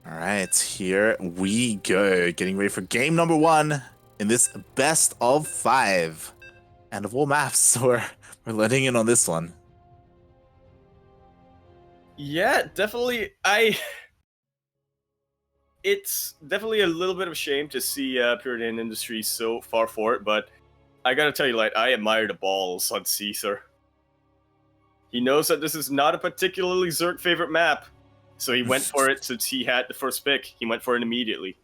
All right, here we go. Getting ready for game number 1 in this best of 5. And of all maps, so we're letting in on this one. Yeah, definitely. It's definitely a little bit of a shame to see Purity and Industry so far for it, but I gotta tell you, like, I admire the balls on Seither. He knows that this is not a particularly Zerg favorite map, so he went for it since he had the first pick. He went for it immediately.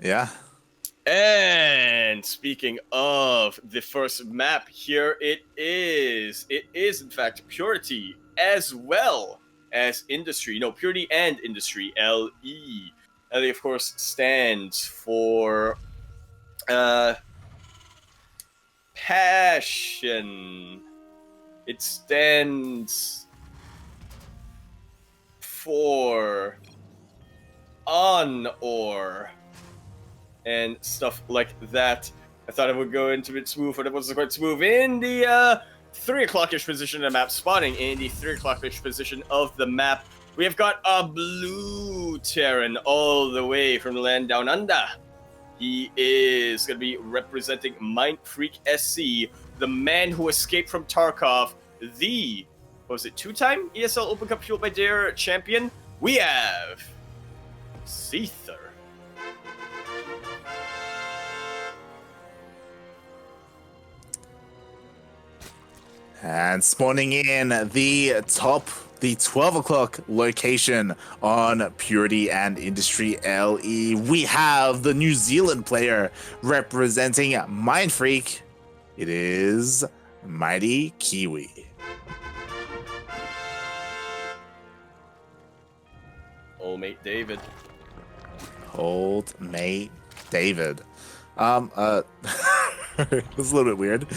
Yeah. And speaking of the first map, here it is. It is, in fact, Purity as well as Industry. No, Purity and Industry, LE. LE, of course, stands for passion. It stands for honor and stuff like that. I thought it would go into a bit smooth, but it wasn't quite smooth. In the 3 o'clock-ish position of the map, spawning in the 3 o'clock-ish position of the map, we have got a blue Terran all the way from the land down under. He is going to be representing Mindfreak SC, the man who escaped from Tarkov, the, what was it, 2-time ESL Open Cup Fueled by Dare champion? We have Seither. And spawning in the 12 o'clock location on Purity and Industry LE, we have the New Zealand player representing Mindfreak. It is MightyKiwi. Old mate David. Old mate David. It was a little bit weird.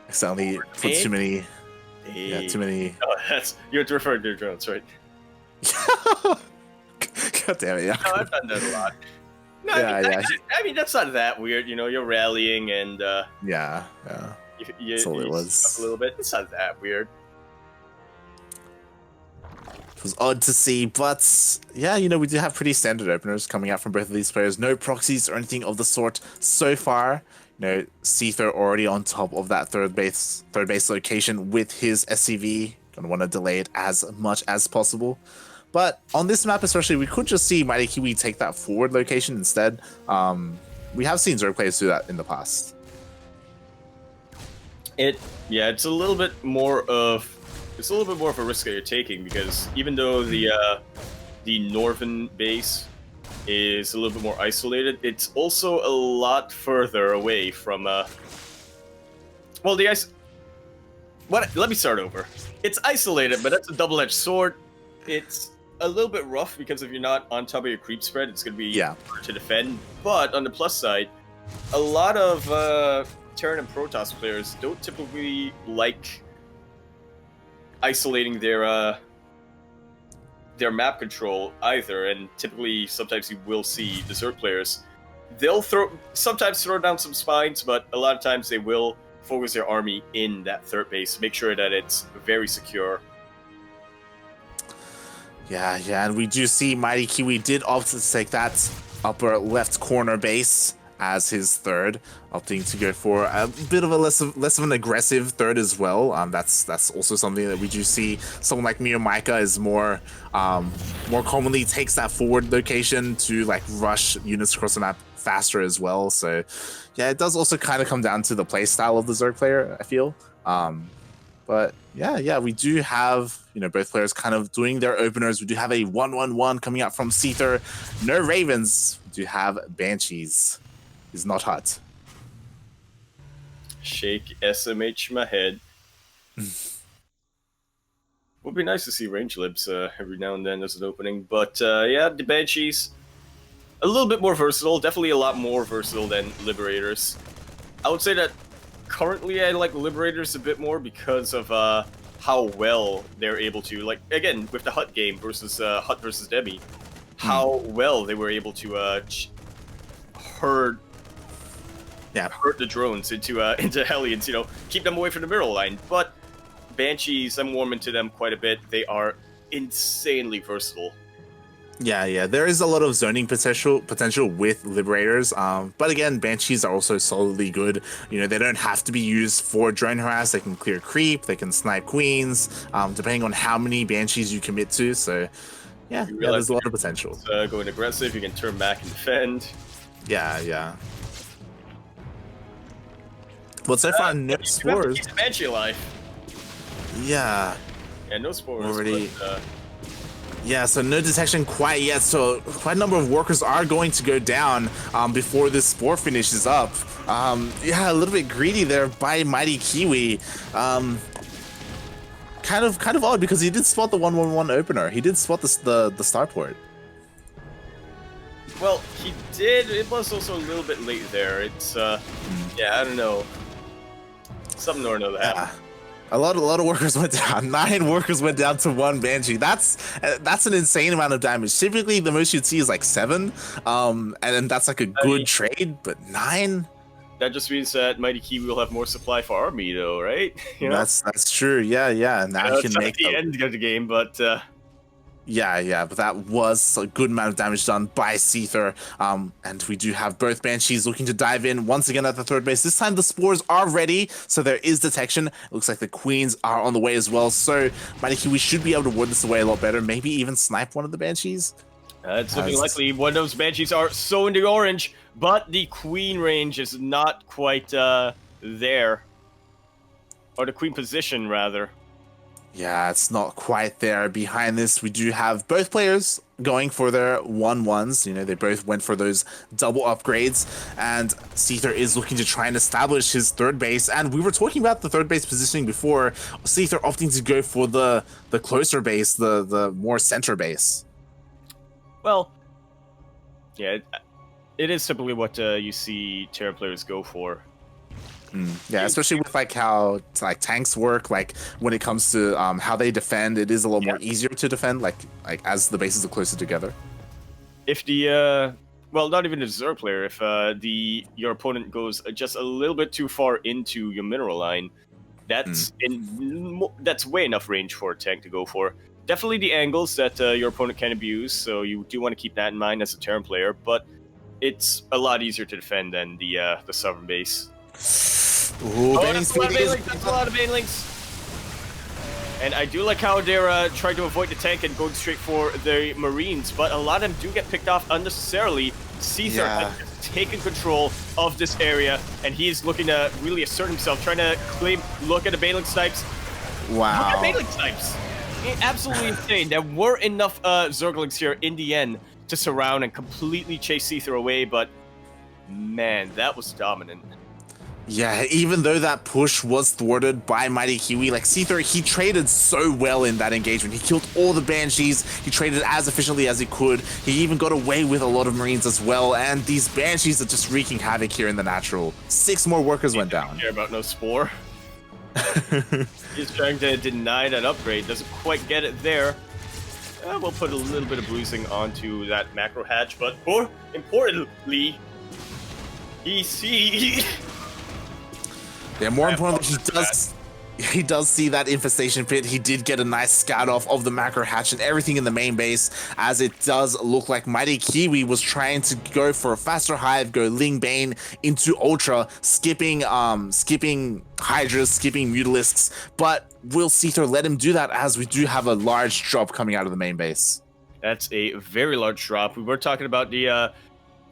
Accidentally put too many. Yeah, too many. Oh, that's you had to refer to your drones, right? God damn it! Yeah. No, I've done that a lot. No, Yeah, I mean that's not that weird. You know, you're rallying and yeah. You That's all it was. a little bit. It's not that weird. It was odd to see, but yeah, you know, we do have pretty standard openers coming out from both of these players. No proxies or anything of the sort so far. You know, Seither already on top of that third base location with his SCV. Gonna want to delay it as much as possible. But on this map especially, we could just see MightyKiwi take that forward location instead. We have seen Zerg players do that in the past. It's a little bit more of a risk that you're taking, because even though the northern base is a little bit more isolated, it's also a lot further away from well, the ice. Let me start over. It's isolated, but that's a double-edged sword. It's a little bit rough because if you're not on top of your creep spread, it's going to be hard to defend. But on the plus side, a lot of Terran and Protoss players don't typically like isolating their map control either, and typically sometimes you will see desert players. They'll sometimes throw down some spines, but a lot of times they will focus their army in that third base, make sure that it's very secure. Yeah, and we do see MightyKiwi did opt to take that upper left corner base as his third, opting to go for a bit of a less of an aggressive third as well. That's also something that we do see. Someone like Mio Micah is more commonly takes that forward location to like rush units across the map faster as well. So yeah, it does also kind of come down to the play style of the Zerg player, I feel. But yeah, we do have, you know, both players kind of doing their openers. We do have a 1-1-1 coming out from Seither. No Ravens. We do have Banshees. Is not hot. Shake SMH my head. Would be nice to see range libs every now and then as an opening, but yeah, the Banshees a little bit more versatile, definitely a lot more versatile than Liberators. I would say that currently I like Liberators a bit more because of how well they're able to, like, again, with the Hut game versus Hut versus Demi, how well they were able to herd the drones into Hellions, you know, keep them away from the middle line. But Banshees, I'm warming to them quite a bit. They are insanely versatile. Yeah, there is a lot of zoning potential with Liberators. But again, Banshees are also solidly good. You know, they don't have to be used for drone harass. They can clear creep, they can snipe queens, depending on how many Banshees you commit to. So, yeah, You realize there's a lot of potential. going aggressive, you can turn back and defend. Yeah. Well, so far, no spores. Keep the Banshee alive. Yeah. Yeah, no spores. Already. But, Yeah, so no detection quite yet. So quite a number of workers are going to go down before this spore finishes up. Yeah, a little bit greedy there by MightyKiwi. Kind of odd because he did spot the 1-1-1 opener. He did spot the starport. well, he did. It was also a little bit late there. It's yeah, I don't know. Something or another happened. A lot of workers went down. 9 workers went down to 1 Banshee. That's an insane amount of damage. Typically, the most you'd see is like 7, and then that's like a good trade. But 9. That just means that MightyKiwi will have more supply for Army, though, right? You know? That's true. Yeah. Now he can make the end of the game, but yeah. But that was a good amount of damage done by Seither. And we do have both Banshees looking to dive in once again at the third base. This time the spores are ready, so there is detection. It looks like the queens are on the way as well. So MightyKiwi should be able to ward this away a lot better. Maybe even snipe one of the Banshees. It's looking likely. One of those Banshees are so in the orange, but the queen range is not quite there. Or the queen position, rather. Yeah, it's not quite there. Behind this, we do have both players going for their 1-1s. You know, they both went for those double upgrades. And Seither is looking to try and establish his third base. And we were talking about the third base positioning before. Seither opting to go for the closer base, the more center base. Well, yeah, it is typically what you see Terra players go for. Yeah, especially with like how like tanks work, like when it comes to how they defend, it is a little more easier to defend, like as the bases are closer together. If the well, not even a Zerg player, if your opponent goes just a little bit too far into your mineral line, that's that's way enough range for a tank to go for. Definitely the angles that your opponent can abuse, so you do want to keep that in mind as a Terran player, but it's a lot easier to defend than the southern base. Ooh, that's a lot of banelings. And I do like how they're trying to avoid the tank and going straight for the Marines, but a lot of them do get picked off unnecessarily. Seither has taken control of this area, and he's looking to really assert himself, trying to claim. Look at the baneling snipes. Wow. Look at baneling snipes. Absolutely insane. There were enough Zerglings here in the end to surround and completely chase Seither away, but man, that was dominant. Yeah, even though that push was thwarted by MightyKiwi, like Seither, he traded so well in that engagement. He killed all the Banshees, he traded as efficiently as he could, he even got away with a lot of Marines as well, and these Banshees are just wreaking havoc here in the natural. 6 more workers went down. Care about no spore. He's trying to deny that upgrade, doesn't quite get it there. We'll put a little bit of bruising onto that macro hatch, but more importantly, Yeah, more importantly, he does see that infestation pit. He did get a nice scout off of the macro hatch and everything in the main base, as it does look like MightyKiwi was trying to go for a faster hive, go Ling Bane into Ultra, skipping Hydras, skipping Mutalisks, but will Seither let him do that, as we do have a large drop coming out of the main base? That's a very large drop. We were talking about the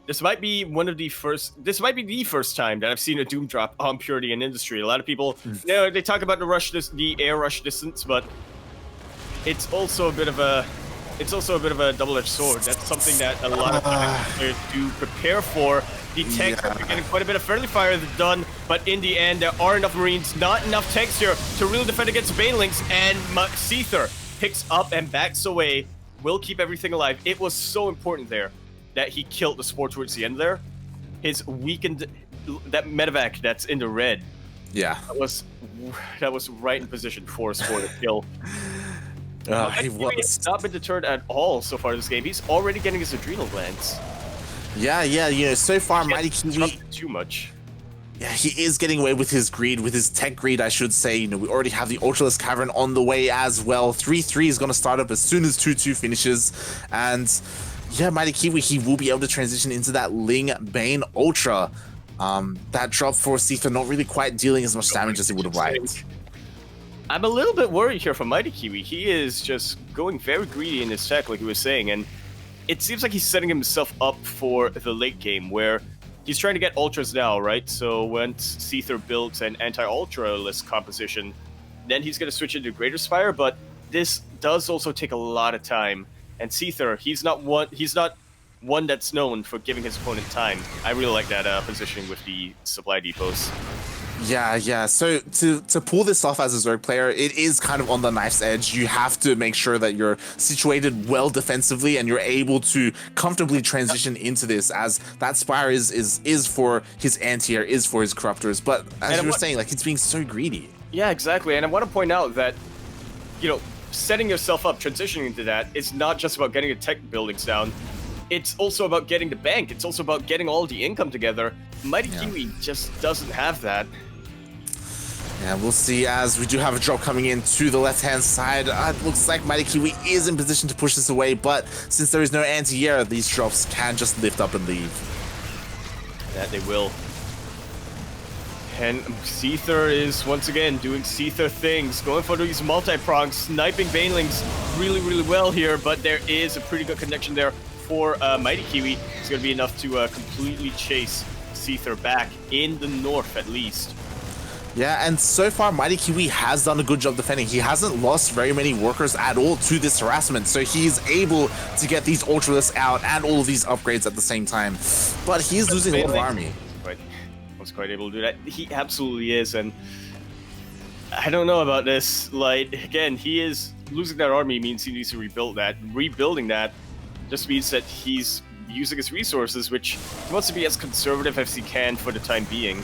this might be the first time that I've seen a Doom drop on Purity and Industry. A lot of people, they talk about the air rush distance, but it's also a bit of a double-edged sword. That's something that a lot of players do prepare for. The tanks are getting quite a bit of friendly fire done, but in the end, there are enough Marines, not enough tanks here to really defend against Banelings, and Seither picks up and backs away, will keep everything alive. It was so important there that he killed the spore towards the end there. His weakened, that medevac that's in the red. Yeah. That was right in position for a spore to kill. He was not been deterred at all so far this game. He's already getting his adrenal glands. Yeah, you know, so far MightyKiwi too much. Yeah, he is getting away with his greed, with his tech greed, I should say. You know, we already have the Ultralisk Cavern on the way as well. 3-3 is going to start up as soon as 2-2 finishes. And yeah, MightyKiwi, he will be able to transition into that Ling Bane Ultra. That drop for Seither not really quite dealing as much damage as he would have liked. I'm a little bit worried here for MightyKiwi. He is just going very greedy in his tech, like he was saying, and it seems like he's setting himself up for the late game, where he's trying to get ultras now, right? So once Seither builds an anti-ultralist composition, then he's going to switch into Greater Spire, but this does also take a lot of time. And Seither, he's not one that's known for giving his opponent time. I really like that positioning with the supply depots. Yeah. So to pull this off as a Zerg player, it is kind of on the knife's edge. You have to make sure that you're situated well defensively and you're able to comfortably transition into this, as that Spire is for his anti-air, is for his corruptors. But as you were saying, like, it's being so greedy. Yeah, exactly. And I want to point out that, you know, setting yourself up, transitioning into that, is not just about getting the tech buildings down. It's also about getting the bank. It's also about getting all the income together. MightyKiwi just doesn't have that. Yeah, we'll see, as we do have a drop coming in to the left-hand side. It looks like MightyKiwi is in position to push this away, but since there is no anti-air, these drops can just lift up and leave. That they will. And Seither is, once again, doing Seither things, going for these multi-prongs, sniping Banelings really, really well here, but there is a pretty good connection there for MightyKiwi. It's going to be enough to completely chase Seither back in the north, at least. Yeah, and so far, MightyKiwi has done a good job defending. He hasn't lost very many workers at all to this harassment, so he's able to get these Ultralisks out and all of these upgrades at the same time. But he's losing a lot of army. Was quite able to do that. He absolutely is, and I don't know about this. Like, again, he is losing that army means he needs to rebuild that. Rebuilding that just means that he's using his resources, which he wants to be as conservative as he can for the time being.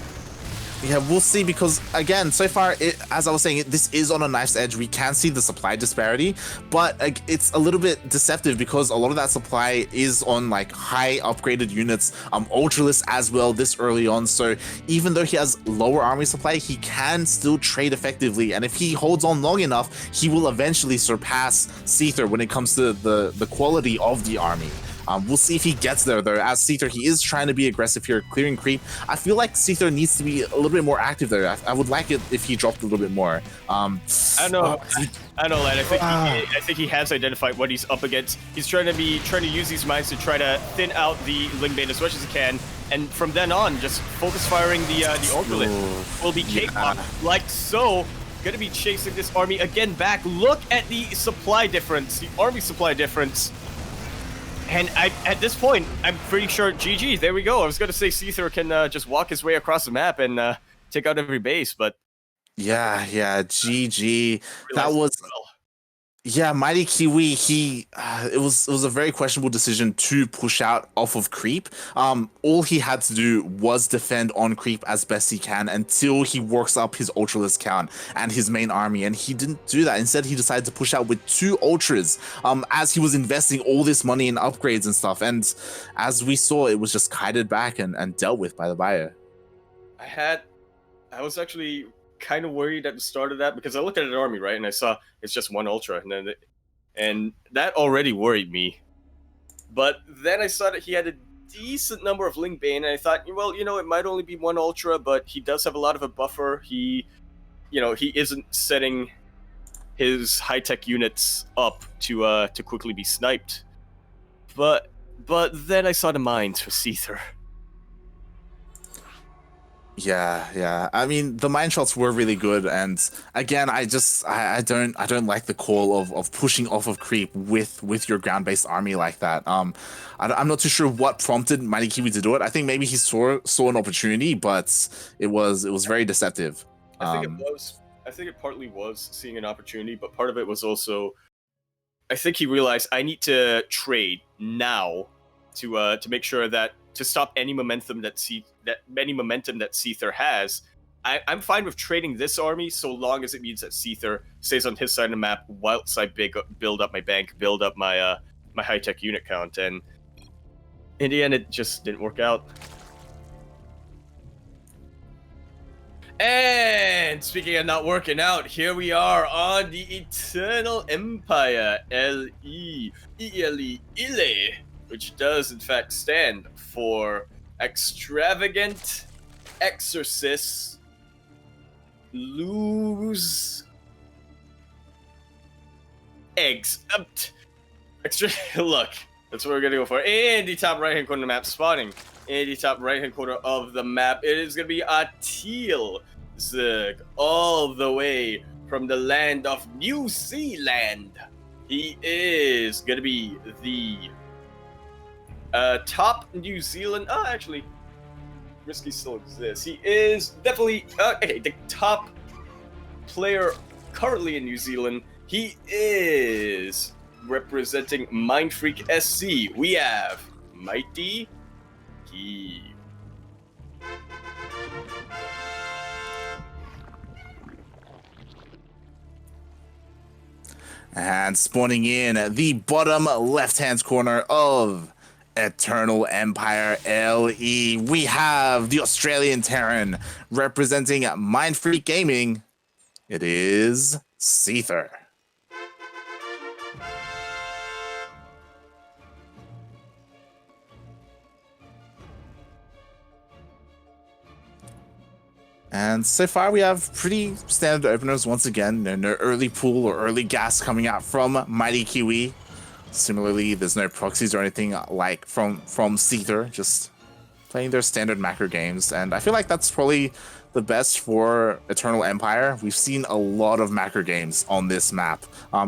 Yeah, we'll see, because again, so far, as I was saying, this is on a knife's edge. We can see the supply disparity, but it's a little bit deceptive because a lot of that supply is on like high upgraded units, Ultralisk as well this early on. So even though he has lower army supply, he can still trade effectively, and if he holds on long enough, he will eventually surpass Seither when it comes to the quality of the army. We'll see if he gets there, though. As Seither, he is trying to be aggressive here, clearing creep. I feel like Seither needs to be a little bit more active there. I would like it if he dropped a little bit more. I know. I know, lad. I think he has identified what he's up against. He's trying to use these mines to try to thin out the Lingbane as much as he can, and from then on, just focus firing the Ultralisk. Will be cakewalk, like so. Gonna be chasing this army again back. Look at the supply difference, the army supply difference. And at this point, I'm pretty sure GG, there we go. I was going to say Seither can just walk his way across the map and take out every base, but... Yeah, GG. That was... Yeah, MightyKiwi, it was a very questionable decision to push out off of creep. All he had to do was defend on creep as best he can until he works up his Ultralisk count and his main army, and he didn't do that. Instead, he decided to push out with 2 Ultras, as he was investing all this money in upgrades and stuff, and as we saw, it was just kited back and dealt with by the buyer. I was actually kind of worried at the start of that, because I looked at an army, right, and I saw it's just 1 Ultra, and that already worried me. But then I saw that he had a decent number of Lingbane, and I thought, well, it might only be 1 Ultra, but he does have a lot of a buffer. He isn't setting his high-tech units up to quickly be sniped. But then I saw the mines for Seither. Yeah. I mean, the mine shots were really good, and again, I don't like the call of pushing off of creep with your ground-based army like that. I'm not too sure what prompted MightyKiwi to do it. I think maybe he saw an opportunity, but it was very deceptive. I think it partly was seeing an opportunity, but part of it was also, I think he realized I need to trade now to make sure that, to stop any momentum that Seither has. I'm fine with trading this army so long as it means that Seither stays on his side of the map whilst I build up my bank, build up my my high-tech unit count, and in the end it just didn't work out. And speaking of not working out, here we are on the Eternal Empire ELE, which does in fact stand for Extravagant Exorcists Lose Eggs. Look, that's what we're gonna go for. In the top right hand corner of the map, spawning in the top right hand corner of the map, it is gonna be a teal Zerg, all the way from the land of New Zealand. He is gonna be the top New Zealand. Oh, actually, Risky still exists. He is definitely the top player currently in New Zealand. He is representing Mindfreak SC. We have MightyKiwi. And spawning in the bottom left-hand corner of Eternal Empire LE, we have the Australian Terran representing Mindfreak Gaming. It is Seither. And so far, we have pretty standard openers once again. No early pool or early gas coming out from MightyKiwi. Similarly, there's no proxies or anything like from Seither, just playing their standard macro games. And I feel like that's probably the best for Eternal Empire. We've seen a lot of macro games on this map,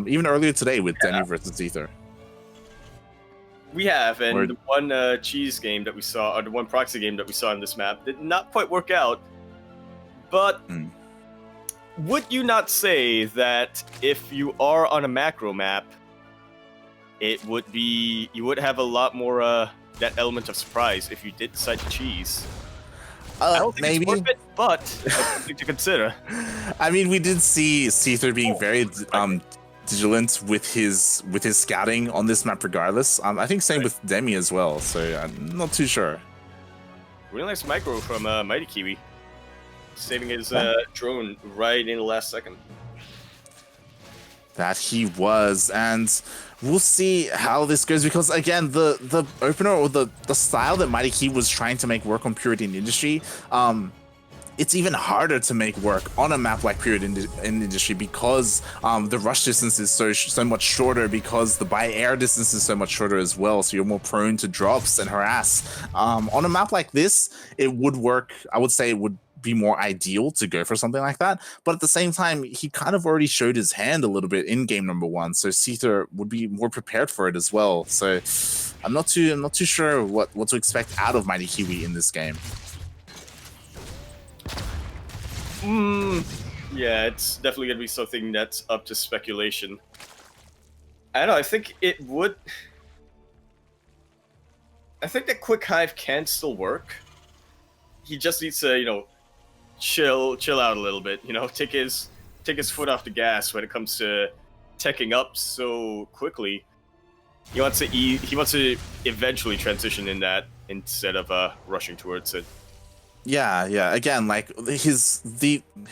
even earlier today with Demi versus Seither. We have, and the one cheese game that we saw, or the one proxy game that we saw on this map, did not quite work out. But would you not say that if you are on a macro map, it would be, you would have a lot more that element of surprise if you did decide to cheese? I don't think maybe. It's worth it, but it's something to consider. I mean, we did see Seither being very vigilant with his scouting on this map regardless. I think same with Demi as well, so I'm not too sure. Really nice micro from MightyKiwi. Saving his drone right in the last second. That he was, and we'll see how this goes, because again, the opener, or the style that MightyKiwi was trying to make work on Purity in Industry, it's even harder to make work on a map like Purity in Industry, because the rush distance is so much shorter, because the by air distance is so much shorter as well, so you're more prone to drops and harass. On a map like this, it would work. I would say it would be more ideal to go for something like that, but at the same time, he kind of already showed his hand a little bit in game number 1, so Seither would be more prepared for it as well. So I'm not too sure what to expect out of MightyKiwi in this game. Yeah, it's definitely gonna be something that's up to speculation. I don't know, I think it would. I think that Quick Hive can still work. He just needs to, you know, chill out a little bit, you know, take his foot off the gas when it comes to teching up so quickly. He wants to eventually transition in that instead of rushing towards it. Yeah. Again, like his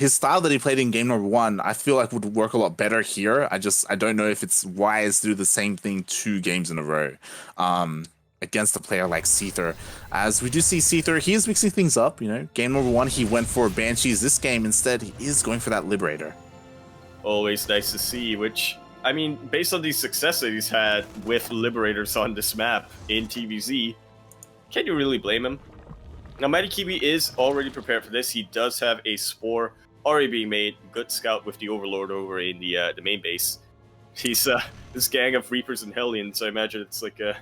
style that he played in game number 1, I feel like would work a lot better here. I don't know if it's wise to do the same thing 2 games in a row. Against a player like Seither, as we do see Seither, he is mixing things up. You know, game number 1, he went for Banshees. This game, instead, he is going for that Liberator. Always nice to see, which, I mean, based on the success that he's had with Liberators on this map in TvZ, can you really blame him? Now, MightyKiwi is already prepared for this. He does have a Spore already being made. Good scout with the Overlord over in the main base. He's this gang of Reapers and Hellions, so I imagine it's like a...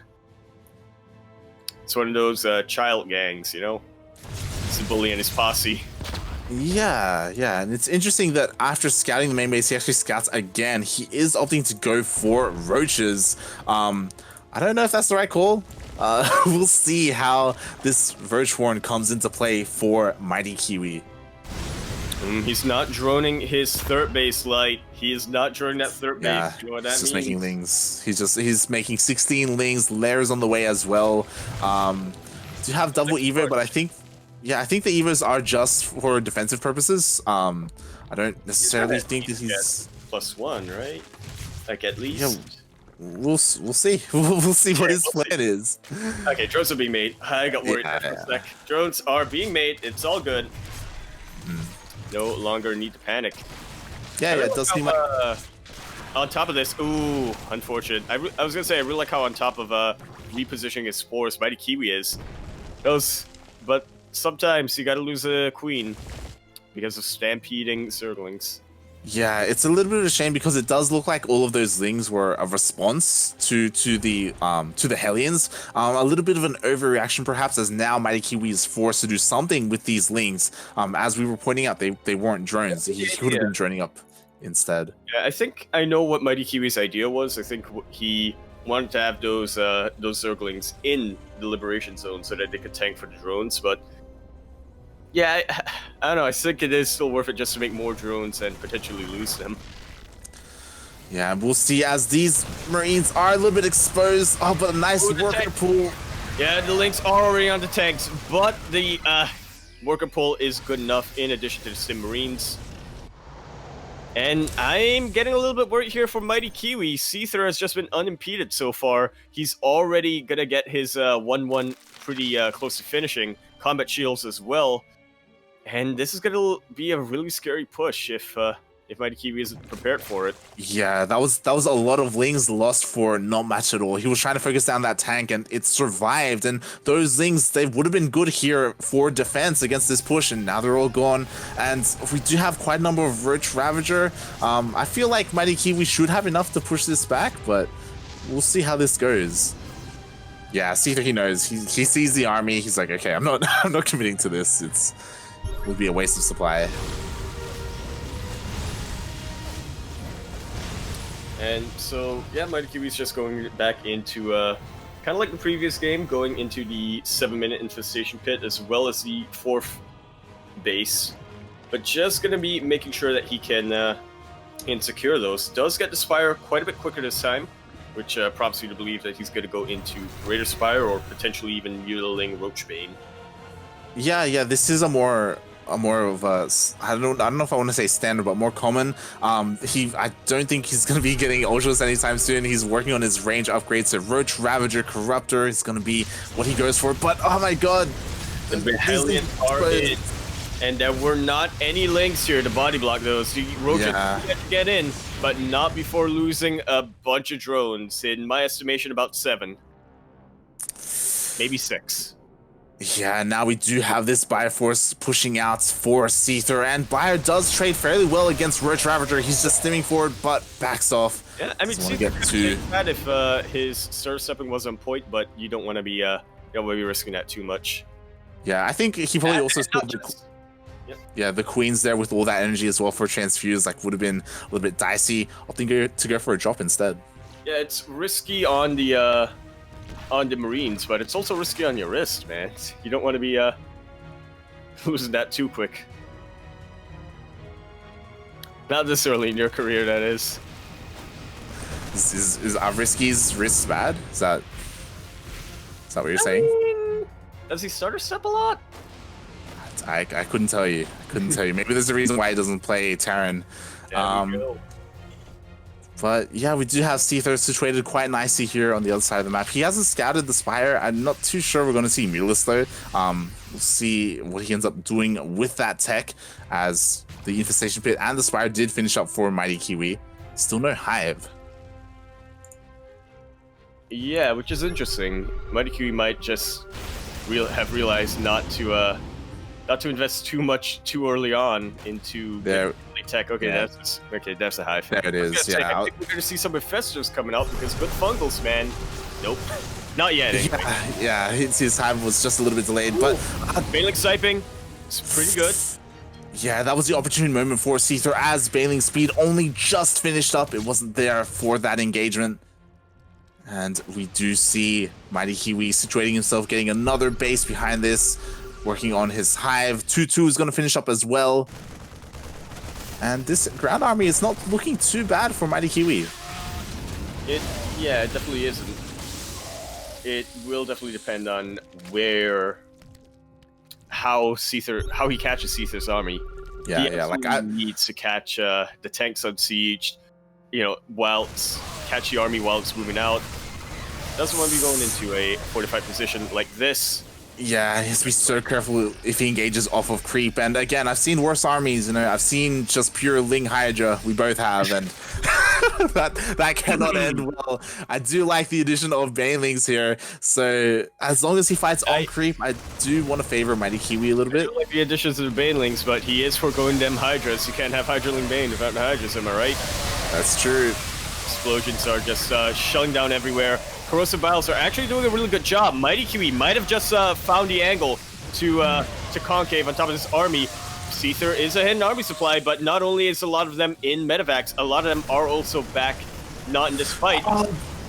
It's one of those child gangs, you know? It's a bully and his posse. Yeah, and it's interesting that after scouting the main base, he actually scouts again. He is opting to go for Roaches. I don't know if that's the right call. We'll see how this Roach Horn comes into play for MightyKiwi. He's not droning his third base light. He is not droning that third base. You know what that means? He's just making lings. He's making 16 lings, layers on the way as well. To have double Evo, but I think Yeah, I think the Evas are just for defensive purposes. I don't necessarily think that he's. +1, right? Like at Yeah, least. we'll see. We'll see what Yeah, his we'll see. plan is. Okay, drones are being made. I got worried there for a Yeah. sec. Drones are being made. It's all good. No longer need to panic. Yeah, I yeah, really it like does seem how, like. on top of this, ooh, unfortunate. I was gonna say I really like how on top of repositioning his spores, MightyKiwi is. But sometimes you gotta lose a queen because of stampeding Zerglings. Yeah, it's a little bit of a shame because it does look like all of those lings were a response to the Hellions. A little bit of an overreaction perhaps, as now MightyKiwi is forced to do something with these lings. As we were pointing out, they weren't drones. He could have been droning up instead. Yeah, I think I know what MightyKiwi's idea was. I think he wanted to have those Zerglings in the Liberation Zone so that they could tank for the drones, but yeah, I don't know. I think it is still worth it just to make more drones and potentially lose them. Yeah, we'll see as these Marines are a little bit exposed. Oh, but a nice worker pool. Yeah, the links are already on the tanks, but the worker pull is good enough in addition to the Sim Marines. And I'm getting a little bit worried here for MightyKiwi. Seither has just been unimpeded so far. He's already gonna get his 1-1 pretty close to finishing. Combat shields as well. And this is gonna be a really scary push if MightyKiwi isn't prepared for it. Yeah, that was a lot of lings lost for not much at all. He was trying to focus down that tank and it survived. And those lings, they would have been good here for defense against this push, and now they're all gone. And we do have quite a number of Roach Ravager. I feel like MightyKiwi should have enough to push this back, but we'll see how this goes. Yeah, Seither, he knows. He sees the army. He's like, okay, I'm not committing to this. It would be a waste of supply. And so, yeah, MightyKiwi's just going back into, kind of like the previous game, going into the 7-minute infestation pit as well as the 4th base. But just going to be making sure that he can secure those. Does get the Spire quite a bit quicker this time, which prompts you to believe that he's going to go into Greater Spire or potentially even Mutiling Roachbane. Yeah, this is a more of a, I don't know if I want to say standard, but more common. I don't think he's gonna be getting ultras anytime soon. He's working on his range upgrades to Roach Ravager Corruptor is gonna be what he goes for. But oh my god, The Hellions are in, and there were not any links here to body block those. Roach had to get in, but not before losing a bunch of drones. In my estimation, about 7, maybe 6. Yeah, now we do have this Bioforce pushing out for Seither, and Bio does trade fairly well against Roach Ravager. He's just stimming forward, but backs off. Yeah, I mean, Seither could take that if his Star Stepping was on point, but you don't want to be risking that too much. Yeah, I think he probably also still. Yeah, the Queen's there with all that energy as well for Transfuse, like, would have been a little bit dicey. Opting to go for a drop instead. Yeah, it's risky on the Marines, but it's also risky on your wrist, man. You don't want to be losing that too quick. Not this early in your career, that is. Is Avrisky's wrists bad? Is that what you're saying? Does he stutter step a lot? I couldn't tell you. Maybe there's a reason why he doesn't play Terran. But yeah, we do have Seither situated quite nicely here on the other side of the map. He hasn't scouted the Spire. I'm not too sure we're going to see Mulus though. We'll see what he ends up doing with that tech, as the Infestation Pit and the Spire did finish up for MightyKiwi. Still no Hive. Yeah, which is interesting. MightyKiwi might just have realized not to invest too much too early on into there. Tech. Okay, yeah. That's a Hive. There it is. Yeah, I think we're gonna see some Infestors coming out because good fungals, man. Nope, not yet. Anyway. Yeah, his Hive was just a little bit delayed, but Bailing Siping, it's pretty good. Yeah, that was the opportune moment for Seither, as Bailing Speed only just finished up. It wasn't there for that engagement. And we do see MightyKiwi situating himself, getting another base behind this, working on his Hive. 2-2 is going to finish up as well. And this ground army is not looking too bad for MightyKiwi. It definitely isn't. It will definitely depend on where, how he catches Seither's army. Yeah, He yeah. Like absolutely needs to catch the tanks on siege, you know, catch the army while it's moving out. Doesn't want to be going into a fortified position like this. Yeah, he has to be so careful if he engages off of creep. And again, I've seen worse armies. You know, I've seen just pure Ling Hydra. We both have, and that cannot end well. I do like the addition of Banelings here. So as long as he fights on creep, I do want to favor MightyKiwi a little bit. I do like the additions of the Banelings, but he is foregoing them Hydras. You can't have Hydraling Bane without the Hydras. Am I right? That's true. Explosions are just shutting down everywhere. Corrosive Biles are actually doing a really good job. MightyKiwi might have just found the angle to concave on top of this army. Seither is a hidden army supply, but not only is a lot of them in medevacs, a lot of them are also back, not in this fight.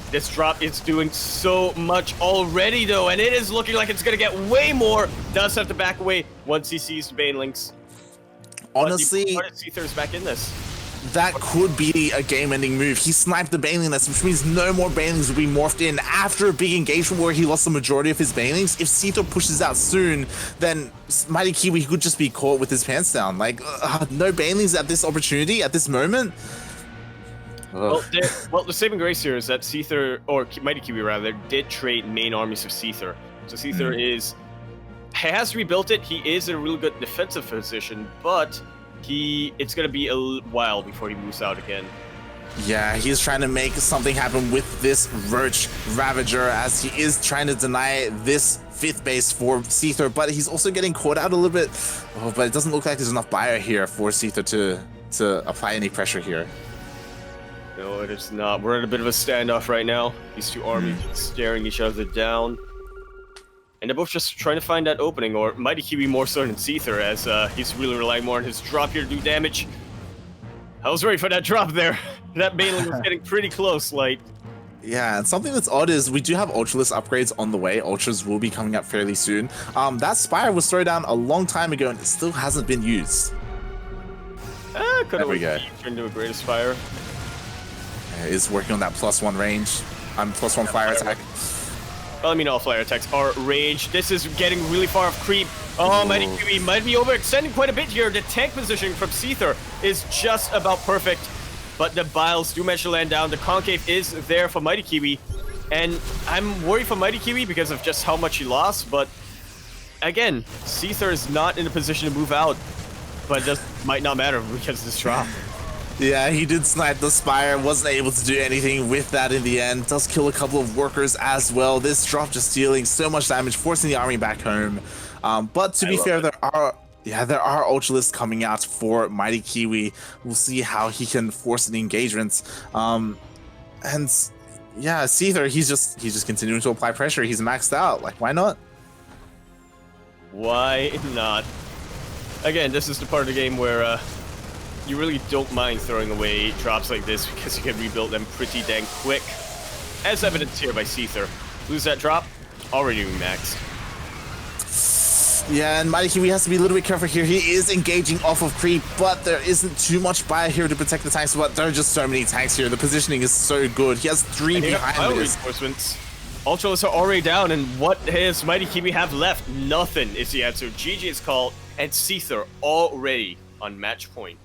This drop is doing so much already, though, and it is looking like it's going to get way more. Does have to back away once he sees the Banelings. Honestly, Seither is back in this. That could be a game-ending move. He sniped the Baneling nest, which means no more Banelings will be morphed in after a big engagement where he lost the majority of his Banelings. If Seither pushes out soon, then MightyKiwi could just be caught with his pants down. Like, no Banelings at this opportunity, at this moment. Well, the saving grace here is that Seither, or MightyKiwi rather, did trade main armies of Seither. So Seither has rebuilt it. He is in a really good defensive position, but it's going to be a while before he moves out again. Yeah, he's trying to make something happen with this Roach Ravager as he is trying to deny this 5th base for Seither, but he's also getting caught out a little bit. Oh, but it doesn't look like there's enough buyer here for Seither to apply any pressure here. No, it is not. We're in a bit of a standoff right now. These two armies staring each other down. And they're both just trying to find that opening, or MightyKiwi more so than Seither, as he's really relying more on his drop here to do damage. I was ready for that drop there. That Baneling was getting pretty close, like. Yeah, and something that's odd is we do have Ultralist upgrades on the way. Ultras will be coming up fairly soon. That Spire was thrown down a long time ago, and it still hasn't been used. Could have turned into a Greatest Fire. Is working on that +1 range. +1 fire attack. Well, I mean, all flyer attacks are ranged. This is getting really far off creep. Oh, MightyKiwi might be overextending quite a bit here. The tank position from Seither is just about perfect, but the Biles do manage to land down. The concave is there for MightyKiwi, and I'm worried for MightyKiwi because of just how much he lost, but again, Seither is not in a position to move out, but it just might not matter because of this drop. Yeah, he did snipe the Spire, wasn't able to do anything with that in the end. Does kill a couple of workers as well. This drop just dealing so much damage, forcing the army back home. But to be fair, there are Ultralists coming out for MightyKiwi. We'll see how he can force an engagement. And yeah, Seither, he's just continuing to apply pressure. He's maxed out. Like, why not? Why not? Again, this is the part of the game where you really don't mind throwing away drops like this because you can rebuild them pretty dang quick. As evidenced here by Seither. Lose that drop, already maxed. Yeah, and MightyKiwi has to be a little bit careful here. He is engaging off of creep, but there isn't too much buy here to protect the tanks. But there are just so many tanks here. The positioning is so good. He has 3 behind this. Reinforcements. Ultralists are already down, and what does MightyKiwi have left? Nothing is the answer. GG is called, and Seither already on match point.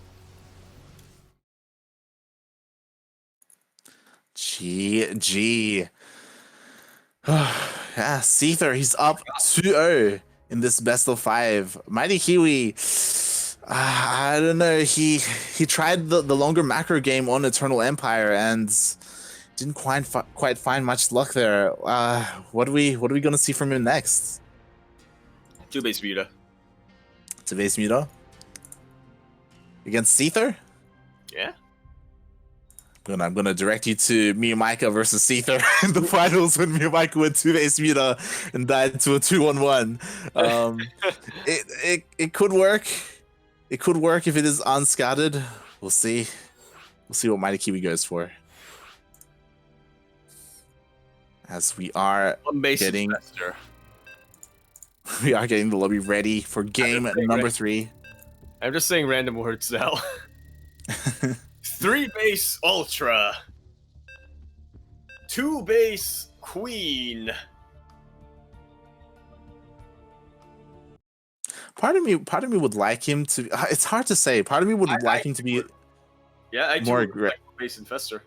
GG. Yeah, Seither, he's up 2-0 in this best of 5. MightyKiwi, I don't know. He tried the longer macro game on Eternal Empire and didn't quite find much luck there. What are we gonna see from him next? 2 base Muta. 2 base Muta against Seither? Yeah. I'm gonna direct you to Miyamika versus Seither in the finals when Miyamika went 2 base Muta and died to a 2-1-1. It could work. It could work if it is unscattered. We'll see. We'll see what MightyKiwi goes for. As we are getting the lobby ready for game number 3. I'm just saying random words now. 3 base Ultra. 2 base Queen. part of me would like him to. It's hard to say. Part of me would like him to be I more too aggressive. like Base Infestor.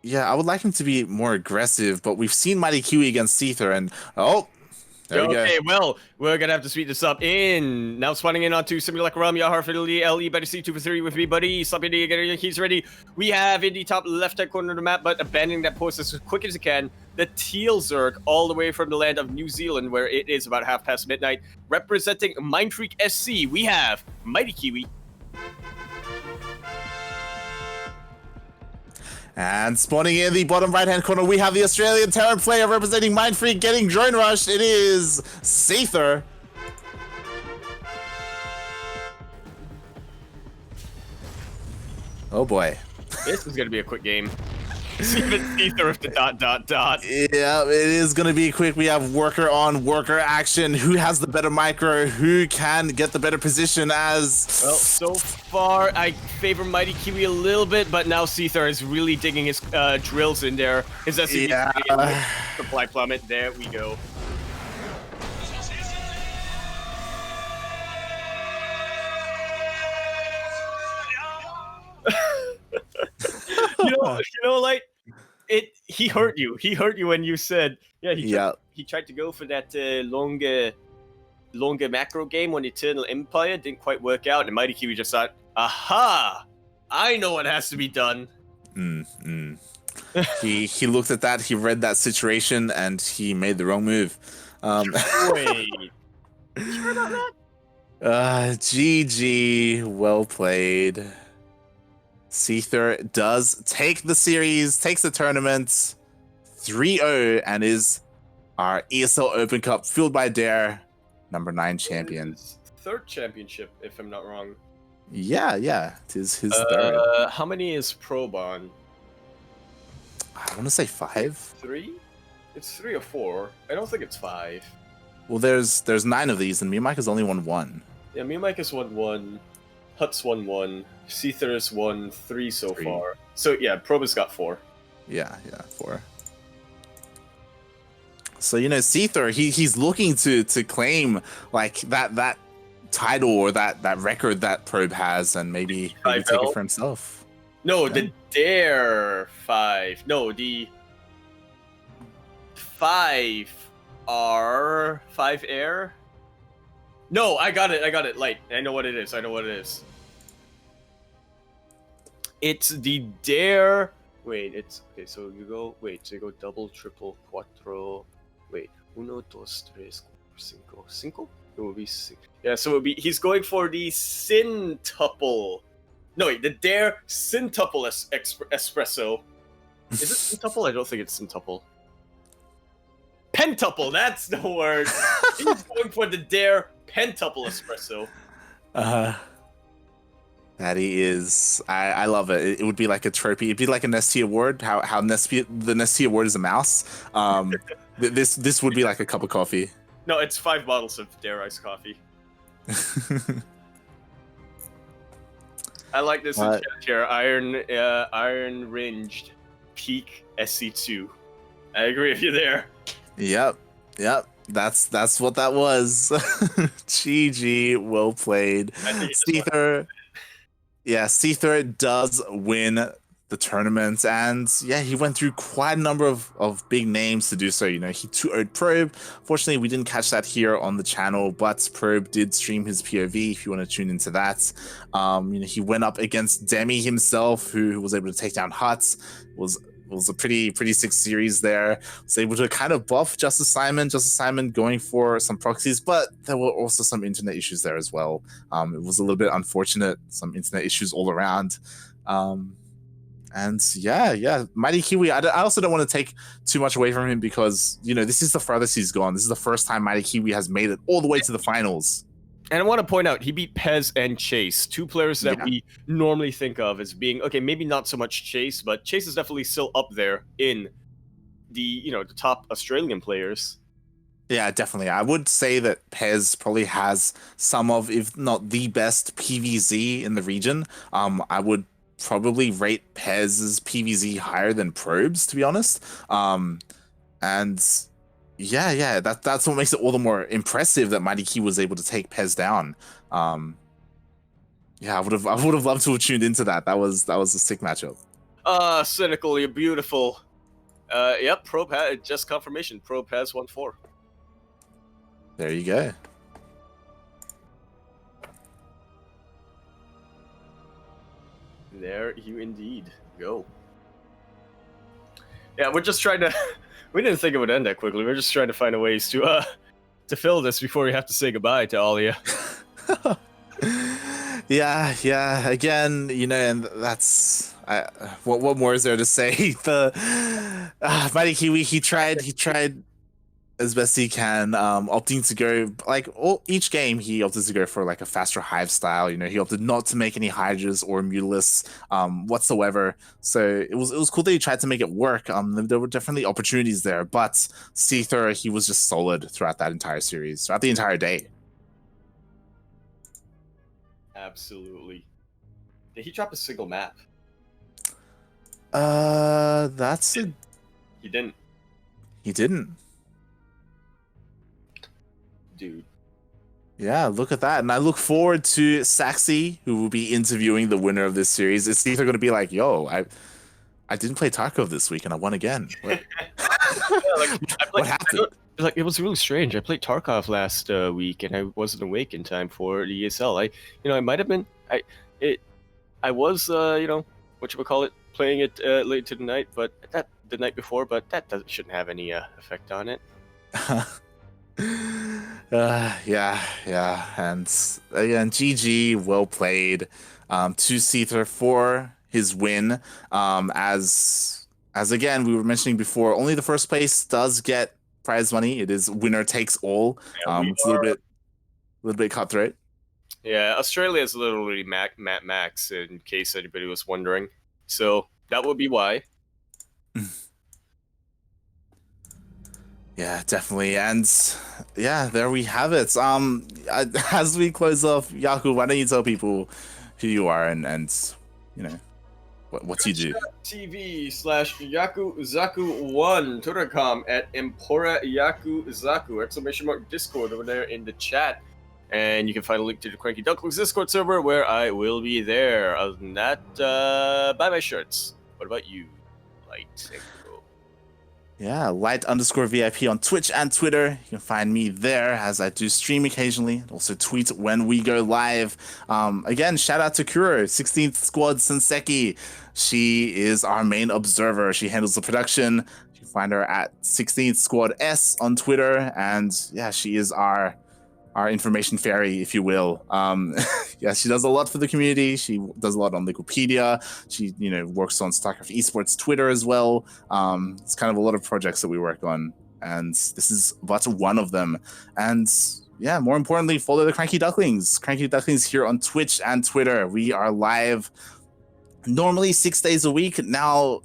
Yeah, I would like him to be more aggressive, but we've seen MightyKiwi against Seither, and there we go. Okay, well, we're gonna have to speed this up in. Now spawning in onto Simulac Ram, Yahar Fidelity, LE, better see 2 for 3 with me, buddy. Stop Indy, get your keys ready. We have in the top left-hand corner of the map, but abandoning that post as quick as it can. The Teal Zerg, all the way from the land of New Zealand, where it is about midnight. Representing Mindfreak SC, we have MightyKiwi. And spawning in the bottom right-hand corner, we have the Australian Terran player representing Mindfreak getting drone rushed. It is Seither. Oh boy. This is gonna be a quick game. Even Seither with the ... Yeah, it is going to be quick. We have worker on worker action. Who has the better micro? Who can get the better position as... Well, so far, I favor MightyKiwi a little bit, but now Seither is really digging his drills in there. His SCV supply plummet. There we go. you know, like he hurt you. He hurt you when you said, he tried to go for that longer macro game on Eternal Empire. Didn't quite work out, and MightyKiwi just thought, aha, I know what has to be done. He looked at that, he read that situation, and he made the wrong move. Wait. You sure about that? GG, well played. Seither does take the series, takes the tournament 3-0, and is our ESL Open Cup Fueled by Dare #9 champion. Third championship, if I'm not wrong. Yeah, it is his third. How many is Probe on? I want to say 5. 3? It's 3 or 4. I don't think it's 5. Well, there's 9 of these, and me and Mike has only won 1. Yeah, me and Mike has won 1. Hut's won 1. Seither has won 3 so far. So yeah, Probe has got 4. Yeah, 4. So Seither, he's looking to claim like that title or that record that Probe has, and maybe take it for himself. No, the Dare 5. No, the 5 are 5 air. No, I got it. Light. I know what it is. It's the Dare. Wait, it's okay. So you go. Wait, so you go double, triple, cuatro. Wait, uno, dos, tres, cinco. Cinco? It will be 6. Yeah, so it would be. He's going for the Syntuple. No, wait, the Dare Syntuple espresso. Is it Syntuple? I don't think it's Syntuple. Pentuple. That's the word. He's going for the Dare Pentuple espresso. That he is. I love it. It would be like a trophy. It'd be like a Nestea award. How the Nestea award is a mouse. This would be like a cup of coffee. No, it's 5 bottles of Dare iced coffee. I like this in chat here. Iron Ringed Peak SC2. I agree with you there. Yep. That's what that was. GG, well played. Seither. Yeah, Seither does win the tournament, and he went through quite a number of big names to do so. He 2-0'd Probe. Fortunately, we didn't catch that here on the channel, but Probe did stream his POV if you want to tune into that. He went up against Demi himself, who was able to take down Hut. Was a pretty sick series there. Was able to kind of buff Justice Simon going for some proxies, but there were also some internet issues there as well. It was a little bit unfortunate, some internet issues all around. And MightyKiwi, I also don't want to take too much away from him, because this is the furthest he's gone. This is the first time MightyKiwi has made it all the way to the finals. And I want to point out, he beat Pez and Chase, 2 players that we normally think of as being, okay, maybe not so much Chase, but Chase is definitely still up there in the, the top Australian players. Yeah, definitely. I would say that Pez probably has some of, if not the best PvZ in the region. I would probably rate Pez's PvZ higher than Probe's, to be honest. And yeah, that's what makes it all the more impressive that MightyKiwi was able to take Pez down. Yeah, I would have loved to have tuned into that. That was a sick matchup. Cynical, you're beautiful. Yep, Probe has just confirmation. Probe has 1-4. There you go. There you indeed go. Yeah, we're just trying to. We didn't think it would end that quickly. We're just trying to find a ways to fill this before we have to say goodbye to all of you. Yeah. Again, and that's what more is there to say? The MightyKiwi, he tried as best he can, opting to go each game. He opted to go for like a faster hive style. He opted not to make any hydras or mutalisks whatsoever. So it was cool that he tried to make it work. There were definitely opportunities there, but Seither, he was just solid throughout that entire series, throughout the entire day. Absolutely. Did he drop a single map? That's a... He didn't. He didn't. Dude. Yeah, look at that. And I look forward to Saxy, who will be interviewing the winner of this series. It's either going to be like, yo, I didn't play Tarkov this week and I won again. What, what happened? It was really strange. I played Tarkov last week and I wasn't awake in time for the ESL. I might have been. I was playing it late into the night, but the night before. But that shouldn't have any effect on it. Yeah, and again, GG, well played to Seither for his win. As again we were mentioning before, only the first place does get prize money. It is winner takes all. It's a little bit cutthroat. Yeah, Australia is literally max, in case anybody was wondering. So that would be why. Yeah, definitely. And yeah, there we have it. As we close off, Yaku, why don't you tell people who you are and what you do? TV/Yakuzaku1, Twitter.com @Empora Yakuzaku, ! Discord over there in the chat. And you can find a link to the CranKy Ducklings Discord server where I will be there. Other than that, buy my shirts. What about you, Light? Yeah, Light_VIP on Twitch and Twitter. You can find me there as I do stream occasionally. Also tweet when we go live. Again, shout out to Kuro, 16th Squad Senseki. She is our main observer. She handles the production. You can find her at 16th Squad S on Twitter. And yeah, she is our information fairy, if you will. Yeah, she does a lot for the community. She does a lot on Wikipedia. She, works on StarCraft Esports Twitter as well. It's kind of a lot of projects that we work on, and this is but one of them. And yeah, more importantly, follow the CranKy Ducklings. CranKy Ducklings here on Twitch and Twitter. We are live normally 6 days a week. Now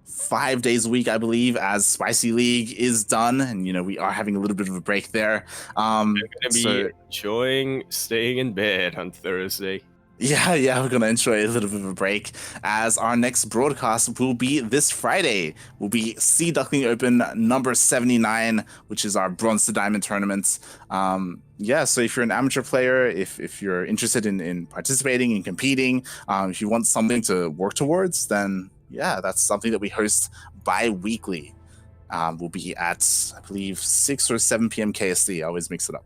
5 days a week, I believe, as Spicy League is done, and we are having a little bit of a break there. I'm gonna be enjoying staying in bed on Thursday. Yeah, we're gonna enjoy a little bit of a break, as our next broadcast will be this Friday. Will be SEA Duckling Open number 79, which is our bronze to diamond tournament. Yeah, so if you're an amateur player, if you're interested in participating and competing, if you want something to work towards, then yeah, that's something that we host bi-weekly. We'll be at, I believe, 6 or 7 p.m. KST. I always mix it up.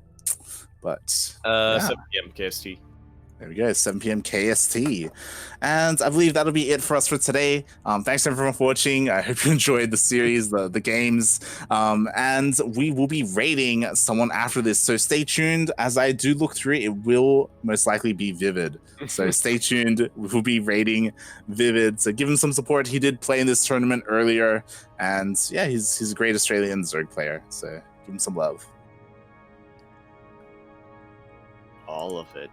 But yeah. 7 p.m. KST. There we go, 7 p.m. KST. And I believe that'll be it for us for today. Thanks everyone for watching. I hope you enjoyed the series, the games. And we will be raiding someone after this. So stay tuned. As I do look through it, it will most likely be Vivid. So stay tuned. We'll be raiding Vivid. So give him some support. He did play in this tournament earlier. And yeah, he's a great Australian Zerg player. So give him some love. All of it.